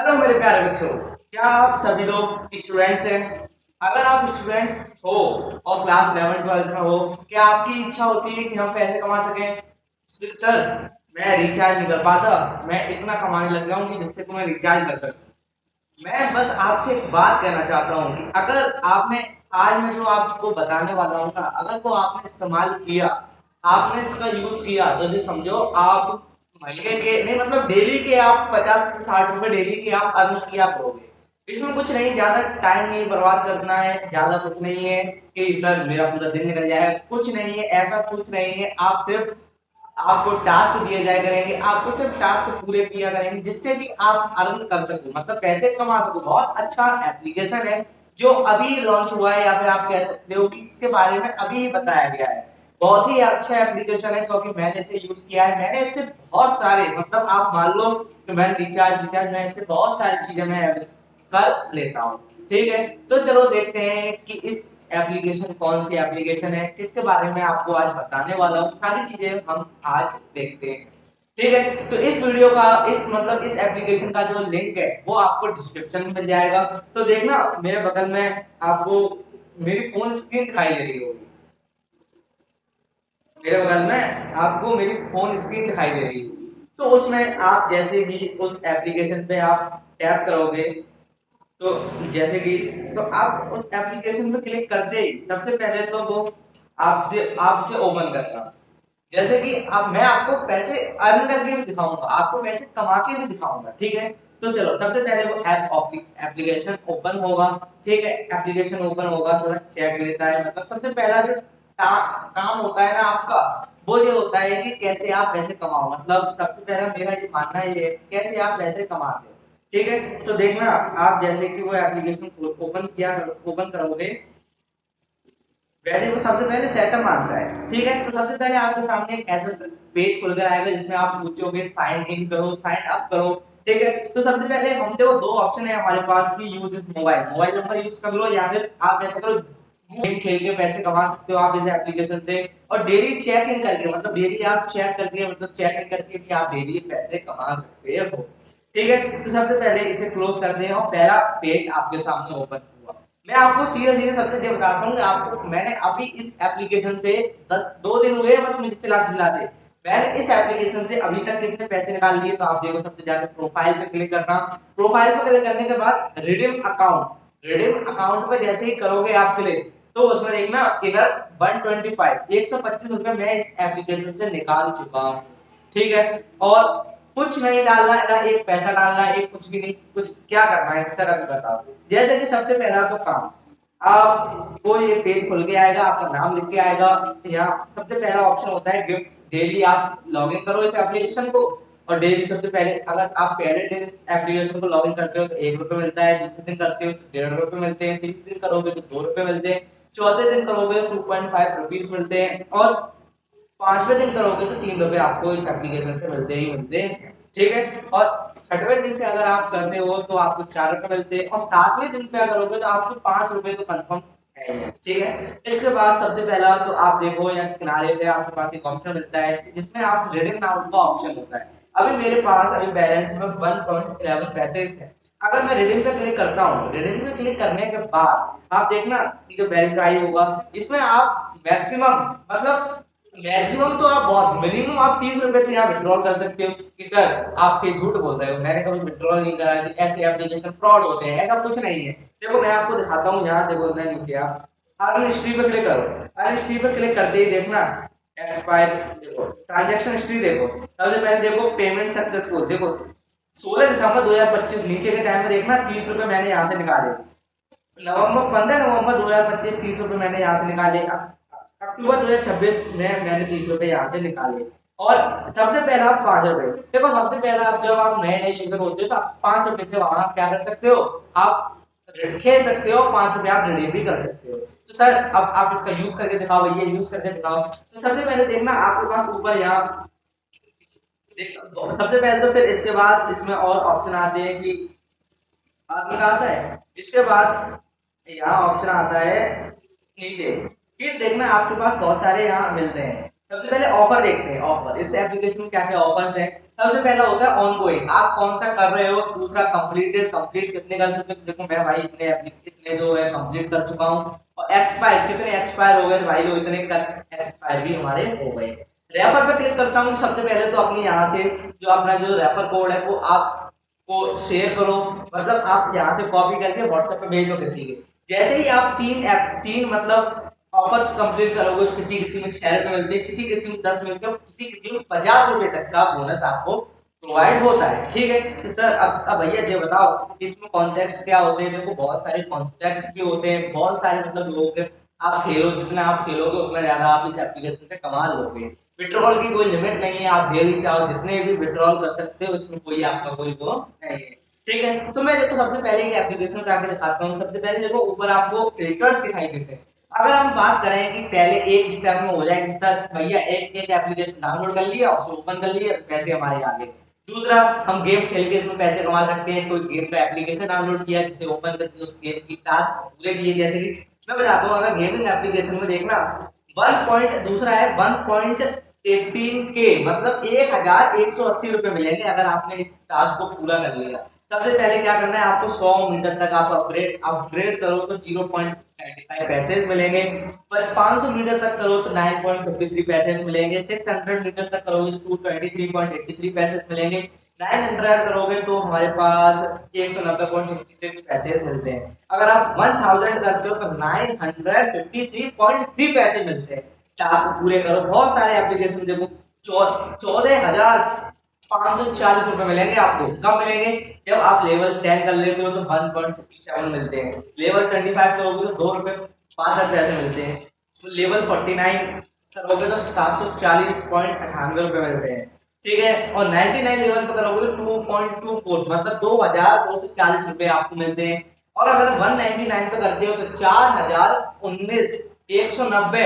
Hello मेरे प्यारे बच्चों, क्या आप सभी लोग स्टूडेंट्स हैं? अगर आप स्टूडेंट्स हो और क्लास 11 12 में हो, क्या आपकी इच्छा होती है कि हम पैसे कमा सकें? सर, मैं रिचार्ज नहीं कर पाता, मैं इतना कमाने लग जाऊं कि जिससे तुम्हें रिचार्ज कर सकूं। मैं बस आपसे एक बात कहना चाहता हूँ कि अगर आपने आज मैं जो आपको बताने वाला हूँ ना, अगर वो आपने इस्तेमाल किया, आपने इसका यूज किया, तो ये समझो आप महीने के नहीं मतलब डेली के आप 50 से 60 रुपए डेली के आप अर्न किया करोगे। इसमें कुछ नहीं, ज्यादा टाइम नहीं बर्बाद करना है, ज्यादा कुछ नहीं है कि सर मेरा पूरा दिन निकल जाएगा, कुछ नहीं है, ऐसा कुछ नहीं है। आप सिर्फ आपको टास्क दिए जाया करेंगे, आपको सिर्फ टास्क पूरे किया करेंगे जिससे कि आप अर्न कर सको, मतलब पैसे कमा सको। बहुत अच्छा एप्लीकेशन है जो अभी लॉन्च हुआ है, या फिर आप कह सकते हो कि इसके बारे में अभी ही बताया गया है। बहुत ही अच्छा एप्लीकेशन है क्योंकि मैंने इसे यूज किया है। मैंने इससे बहुत सारे मतलब आप मान लो कि मैंने रिचार्ज रिचार्ज मैं इससे बहुत सारी चीजें मैं कर लेता हूँ। ठीक है, तो चलो देखते हैं कि इस एप्लीकेशन कौन सी एप्लीकेशन है, किसके बारे में आपको आज बताने वाला हूँ, सारी चीजें हम आज देखते हैं। ठीक है, तो इस वीडियो का इस मतलब इस एप्लीकेशन का जो लिंक है वो आपको डिस्क्रिप्शन में मिल जाएगा। तो देखना मेरे बगल में आपको मेरी फोन स्क्रीन दिखाई दे रही होगी, मेरे बगल में आपको मेरी फोन स्क्रीन दिखाई दे रही होगी। तो उसमें आप जैसे ही उस एप्लीकेशन पे आप टैप करोगे, तो जैसे कि तो आप उस एप्लीकेशन पे क्लिक करते ही सबसे पहले तो वो आपसे आपसे ओपन करना। जैसे कि अब मैं आपको पैसे अर्न करके भी दिखाऊंगा, आपको पैसे कमा के भी दिखाऊंगा। ठीक है, तो चलो सबसे पहले वो एप्लीकेशन ओपन होगा। ठीक है, एप्लीकेशन ओपन होगा, थोड़ा चेक लेता है, मतलब सबसे पहला जो काम होता है ना आपका, वो ये होता है कि कैसे आप पैसे कमाओ। मतलब सबसे पहला मेरा ये मानना ये है कैसे आप पैसे कमाते हो। ठीक है, तो देखना आप जैसे कि वो एप्लीकेशन ओपन करोगे, वैसे वो सबसे पहले सेटअप मांगता है। ठीक है, तो सबसे पहले आपके सामने एक ऐसा पेज खुलकर आएगा जिसमें आप पूछोगे साइन इन करो, साइन अप करो। ठीक है, तो सबसे पहले हम देखो दो ऑप्शन है हमारे पास कि यूज इस मोबाइल नंबर यूज कर लो, या फिर आप ऐसा करो गेम खेल के पैसे कमा सकते हो आप इस एप्लीकेशन से। और डेली चेक इन करके, मतलब डेली आप चेक करके, मतलब चेक इन करके भी आप डेली पैसे कमा सकते हो। ठीक है, तो सबसे पहले इसे क्लोज करते हैं और पहला पेज आपके सामने ओपन हुआ। मैं आपको सीधे सीधे सत्य बताता हूँ कि आपको मैंने अभी इस एप्लीकेशन से 2 दिन हुए बस मुझे चलाते चलाते, मैंने इस एप्लीकेशन से अभी तक कितने पैसे निकाल लिए। तो आप देखो सबसे जाकर प्रोफाइल पे क्लिक करना। प्रोफाइल पे क्लिक करने के बाद रिडीम अकाउंट पे जैसे ही करोगे आप क्लिक, तो उसमें देखना इधर 125 मैं इस एप्लीकेशन से निकाल चुका हूँ। ठीक है, और कुछ नहीं डालना है ना, एक पैसा डालना है, एक कुछ भी नहीं, कुछ क्या करना है सर अभी बताओ। जैसे कि सबसे पहला तो काम, आपको ये पेज खुल के आएगा, आपका नाम लिख के आएगा। यहाँ सबसे पहला ऑप्शन होता है गिफ्ट। डेली आप लॉगिन करो इस एप्लीकेशन को, और डेली सबसे पहले अगर आप पहले दिन इस एप्लीकेशन को लॉगिन करते हो तो 1 रुपये मिलता है, दूसरे दिन करते हो तो 1.5 रुपये मिलते हैं, तीसरे दिन करोगे तो 2 रुपये मिलते हैं, चौथे दिन करोगे तो 2.5 रुपीज मिलते हैं, और 5वें दिन करोगे तो 3 रुपए आपको इस एप्लीकेशन से मिलते ही मिलते हैं। ठीक है, और 6वें दिन से अगर आप करते हो तो आपको 4 रुपए मिलते हैं, और 7वें दिन पे करोगे तो आपको 5 रुपए तो कंफर्म है। ठीक है, इसके बाद सबसे पहला तो आप देखो या किनारे पे आपके पास एक ऑप्शन मिलता है जिसमें आप रिडीम नाउ का ऑप्शन होता है। अभी मेरे पास अभी बैलेंस में 1.11 पैसे है। अगर मैं रिडीम पे क्लिक करता हूँ, रिडीम पे क्लिक करने के बाद आप देखना कि जो वेरीफाई होगा इसमें आप मैक्सिमम मतलब मैक्सिमम तो आप बहुत मिनिमम आप 30 रुपए से यहाँ विड्रॉल कर सकते हो। कि सर आप फिर झूठ बोल रहे हो, मैंने कभी विड्रॉल नहीं करा है, ऐसे एप्लीकेशन फ्रॉड होते हैं, ऐसा कुछ नहीं है। देखो मैं आपको दिखाता हूँ, यहाँ देखो मैं नीचे आप अर्न हिस्ट्री पे क्लिक करो। अर्न हिस्ट्री पे क्लिक करते ही देखना एक्सपायर, देखो ट्रांजेक्शन हिस्ट्री, देखो सबसे पहले देखो पेमेंट सक्सेसफुल, देखो 16 दिसंबर 2025 नीचे के टाइम में देखना 30 रुपए मैंने यहाँ से निकाले। नवंबर 15 नवंबर 2025 30 रुपए मैंने यहाँ से निकाले। अक्टूबर 2026 में मैंने 30 रुपए यहाँ से निकाले। और सबसे पहला आप 5 रुपए, देखो सबसे पहला आप जब आप नए नए यूजर होते हो तो आप 5 रुपए से वहां क्या कर सकते हो, आप खेल सकते हो, 5 रुपए आप रिडीम भी कर सकते हो। तो सर अब आप इसका यूज करके दिखाओ, ये यूज करके दिखाओ। तो सबसे पहले देखना आपके पास ऊपर यहाँ सबसे पहले तो फिर इसके बाद इसमें और ऑप्शन आते हैं कि आगे का आता है, इसके बाद यहाँ ऑप्शन आता है नीचे। फिर देखना आपके पास बहुत सारे यहाँ मिलते हैं। सबसे पहले ऑफर देखते हैं। ऑफर, इस एप्लीकेशन में क्या क्या ऑफर्स हैं। सबसे पहला होता है ऑनगोइंग, आप कौन सा कर रहे हो। दूसरा कंप्लीटेड, कंप्लीट कितने कर चुके हो। देखो मैं भाई इतने जो है कंप्लीट कर चुका हूँ। और एक्सपायर, कितने एक्सपायर हो गए भाई लोग, इतने एक्सपायर भी हमारे हो गए। रेफर पे क्लिक करता हूँ। सबसे पहले तो अपनी यहाँ से जो अपना जो रेफर कोड है वो आपको शेयर करो, मतलब आप यहाँ से कॉपी करके व्हाट्सएप पे भेज दो किसी के। जैसे ही आप तीन मतलब ऑफर्स कंप्लीट करोगे तो किसी किसी में 6 रुपए मिलते हैं, किसी किसी में 10 मिलते हैं, किसी किसी में 50 रुपए तक का बोनस आपको प्रोवाइड होता है। ठीक है, तो सर अब भैया ये बताओ इसमें कॉन्टेक्स्ट क्या होते हैं। देखो बहुत सारे कॉन्टेक्ट भी होते हैं, बहुत सारे मतलब लोग हैं। आप खेलो, जितना आप खेलोगे उतना ज्यादा आप इस एप्लीकेशन से कमा लोगे। विड्रॉल की कोई लिमिट नहीं है, आप डेली चाहो जितने भी विड्रॉल कर सकते हो, इसमें कोई आपका कोई वो नहीं है। ठीक है, तो मैं देखो सबसे पहले एक एप्लीकेशन पे आके दिखाता हूँ। सबसे पहले देखो ऊपर आपको फिल्टर्स दिखाई देते हैं। अगर हम बात करें कि पहले एक स्टेप में हो जाए कि सर भैया एक एक एप्लीकेशन डाउनलोड कर लिया, उसे ओपन कर लिया, पैसे हमारे आ गए। दूसरा, हम गेम खेल के इसमें पैसे कमा सकते हैं। कोई गेम का एप्लीकेशन डाउनलोड किया, जिसे ओपन करके उस गेम की टास्क पूरे किए। जैसे कि मैं बताता हूँ, अगर गेमिंग एप्लीकेशन में देखना 1 पॉइंट, दूसरा है 1.18 के, मतलब 1180 रुपए मिलेंगे अगर आपने इस टास्क को पूरा कर लिया। सबसे पहले क्या करना है आपको, 100 मीटर तक आप अपग्रेड अपग्रेड करो तो 0.95 पैसे मिलेंगे। पर 500 मीटर तक करो तो 9.53 पैसे मिलेंगे। 600 मीटर तक करोगे तो 223.83 पैसे मिलेंगे। 900 करोगे तो हमारे पास 190.66 पैसे मिलते हैं। अगर आप 1000 करते हो तो 953.3 पैसे मिलते हैं। टास्क पूरे करो, बहुत सारे एप्लीकेशन देखो 14,540 रुपए मिलेंगे आपको। कब मिलेंगे, जब आप लेवल 10 कर लेते हो तो 1.57 मिलते हैं। लेवल 25 करोगे तो 2 रुपए 62 पैसे मिलते हैं। तो लेवल 49 करोगे तो 740.98 रुपए मिलते हैं। ठीक है, और 99 लेवल पे करोगे तो 2.24 मतलब 2240 रुपए आपको मिलते हैं। और अगर 199 पे करते हो तो 4019 190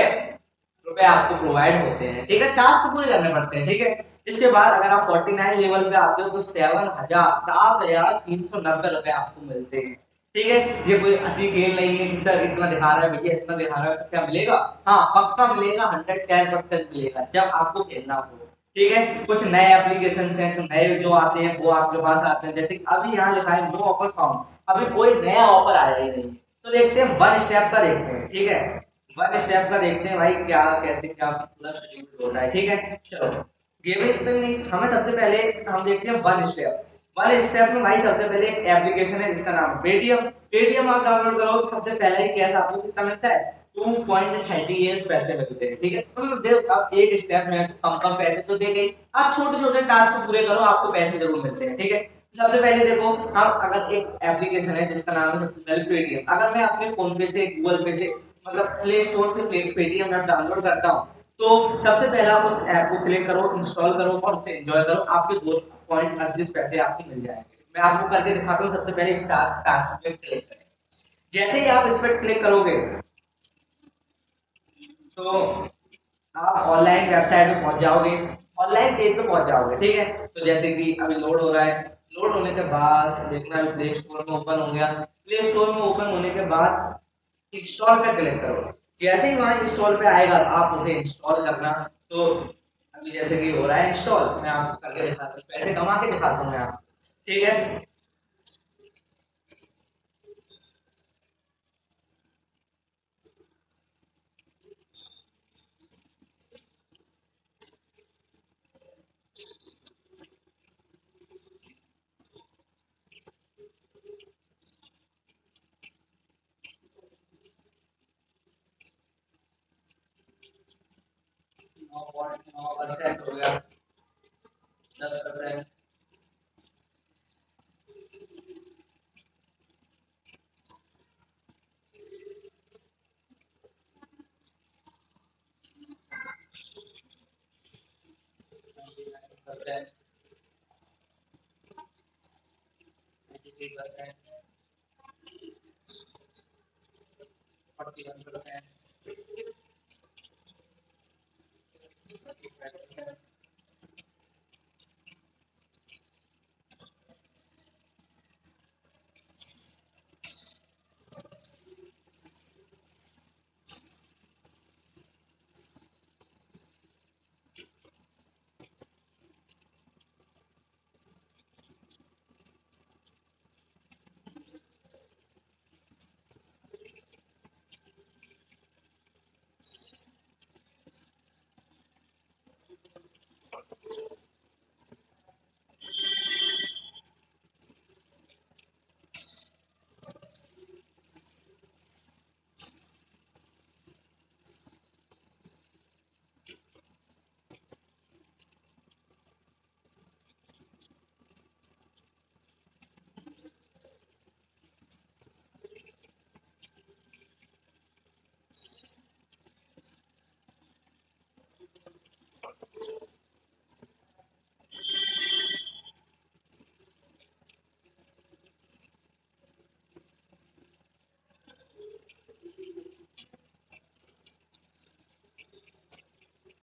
रुपए आपको प्रोवाइड होते हैं। ठीक है, टास्क पूरे करने पड़ते हैं। ठीक है, इसके बाद अगर आप 49 लेवल पे आते हो तो 7,390 रुपए आपको मिलते हैं। ठीक है, ये कोई असली खेल नहीं है कि सर इतना दिखा रहा है भैया, इतना दिखा रहा है तो क्या मिलेगा। हाँ पक्का मिलेगा, 110% मिलेगा जब आपको खेलना हो। ठीक है, कुछ नए एप्लीकेशन हैं तो नए जो आते हैं वो आपके पास आते हैं। जैसे अभी यहाँ लिखा है नो ऑफर फाउंड, अभी कोई नया ऑफर आया ही नहीं। तो देखते हैं वन स्टेप का देखते हैं। ठीक है, वन स्टेप का देखते हैं भाई क्या कैसे क्या पूरा शेड्यूल हो रहा है। ठीक है, चलो गेमिंग पे नहीं, हमें सबसे पहले हम देखते हैं वन स्टेप। वन स्टेप में भाई सबसे पहले एक एप्लीकेशन है जिसका नाम पेटीएम। पेटीएम आप डाउनलोड करो तो सबसे पहला ही कैश आपको कितना मिलता है, 2.38 पैसे मिलते हैं। ठीक है, तो देखो आप एक स्टेप में कम कम पैसे तो दे गई, आप छोटे छोटे टास्क पूरे करो आपको पैसे जरूर मिलते हैं। ठीक है, सबसे पहले देखो हम अगर एक एप्लीकेशन है जिसका नाम है सबसे पहले पेटीएम। अगर मैं अपने फोन पे से गूगल पे से मतलब प्ले स्टोर से पेटीएम ऐप डाउनलोड करता हूँ तो सबसे पहला उस ऐप को क्लिक करो, इंस्टॉल करो और उसे एंजॉय करो, आपके 2.38 पैसे आपको मिल जाएंगे। मैं आपको करके दिखाता हूँ। सबसे पहले स्टार्ट टास्क पे क्लिक करें। जैसे ही आप इस पर क्लिक करोगे तो आप ऑनलाइन वेबसाइट पे पहुंच जाओगे, ऑनलाइन पेज पे पहुंच जाओगे। ठीक है, तो जैसे कि अभी लोड हो रहा है, लोड होने के बाद देखना प्ले स्टोर में ओपन हो गया। प्ले स्टोर में ओपन होने के बाद इंस्टॉल पे क्लिक करो। जैसे ही वहां इंस्टॉल पे आएगा आप उसे इंस्टॉल करना। तो अभी जैसे कि हो रहा है इंस्टॉल, मैं आपको करके दिखाता हूँ, पैसे कमा के दिखाता हूँ मैं आपको। ठीक है, 9.9% हो गया, 10%, 9%, 93%, 41%, 35%।